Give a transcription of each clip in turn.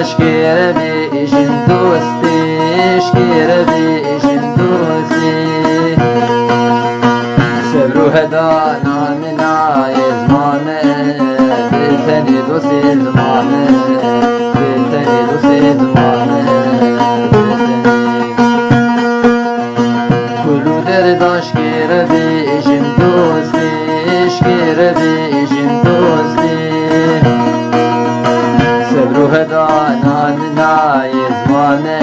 Aşkere bijin dosti, aşkere bijin dosti. Sevru hedana mina izmane, bilteni dosti izmane, bilteni dosti izmane, kulu derd aşkere bijin dosti, aşkere bijin dosti. Sevru hedana mina izmane,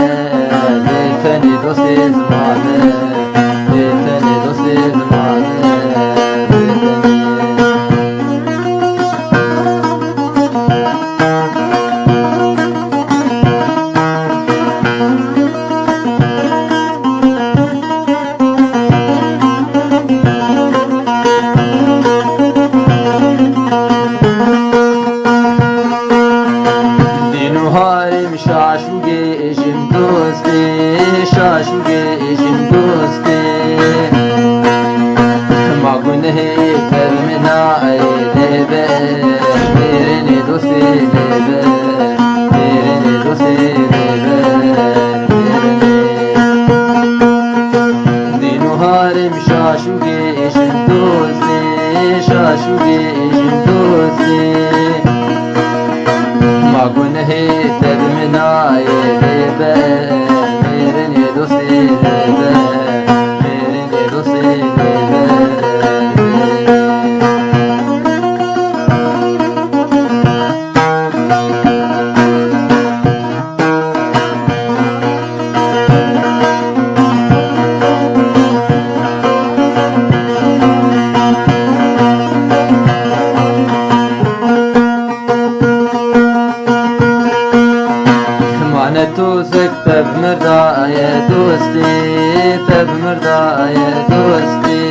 bilteni dosti izmane, bilteni dosti izmane, bilteni. Şaşu gejim dosti, şaşu gejim dosti. Magunehi tevmina lebe, birini dosti lebe, birini dosti lebe, birini. Dinu harim şaşu gejim dosti, şaşu gejim dosti. Magunehi tevmina lebe, birini dosti lebe, birini dosti lebe, توزك تب مرداية دوستي تب مرداية دوستي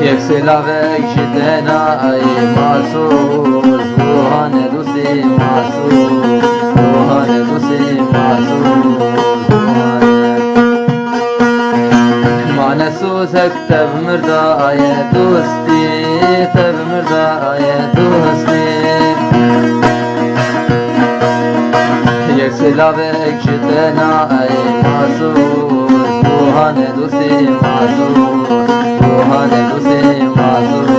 يك سلاوك جدنا اي ماسوس وهاني دوستي ماسوس وهاني دوستي ماسوس معنى سوزك تب مرداية دوستي تب مرداية دوستي یک سلاوک جتنا ای ماسوس بوهانه دوستی ماسوس بوهانه دوستی ماسوس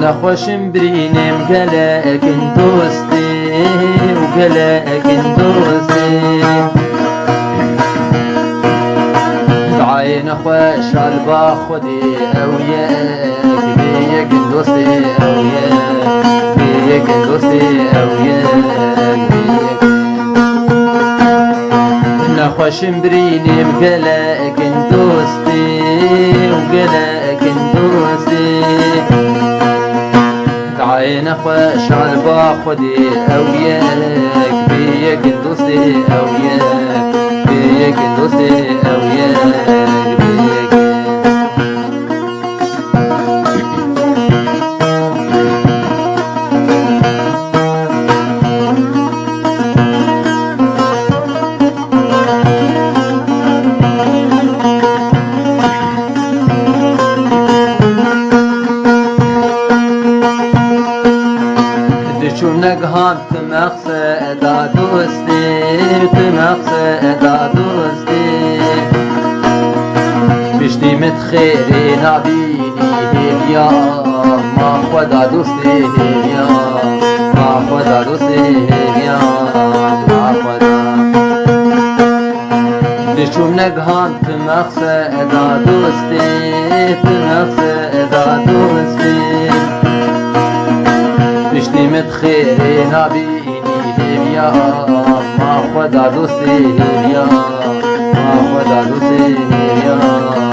نخوشم برینم گلکن دوستی و گلکن دوستی. دعای نخوش البا خودی او یک بیکن دوستی او یک بیکن دوستی او یک بیکن. نخوشم برینم گلکن دوستی و گلکن دوستی. عين خوش عالبا خدي او ياك بيك دوستي او ياك بيك دوستي او ياك بيك. نگهان تمقصد دوستی تمقصد دوستی. پشتی مت خیری نبینی هیلیا ما خدا دوستی هیلیا ما خدا دوستی هیلیا ما خدا دشوم نگهان تمخصدا دوستی تمخصدا دوستی پشتی مت خیری نبینی هیلیا ما خدا دوستی هیلیا ما خدا دوستی هیلیا ما خدا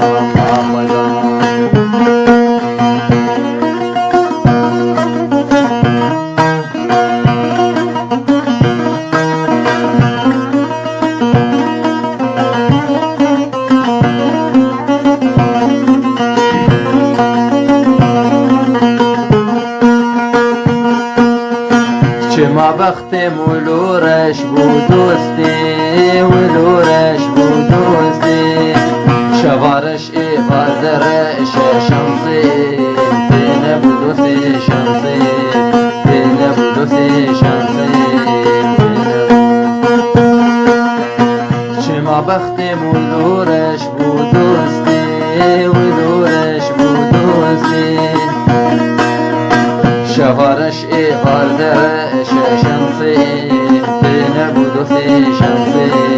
ما بخت مولورش بودوستی ولورش بودوستی شوارش ایوار درش شمسی تینه بودوستی شمسی تینه بودوستی شمسی ما بخت مولورش بودوستی ولورش بودوستی شوارش ایوار درش شمسی تینه بودوستی شمسی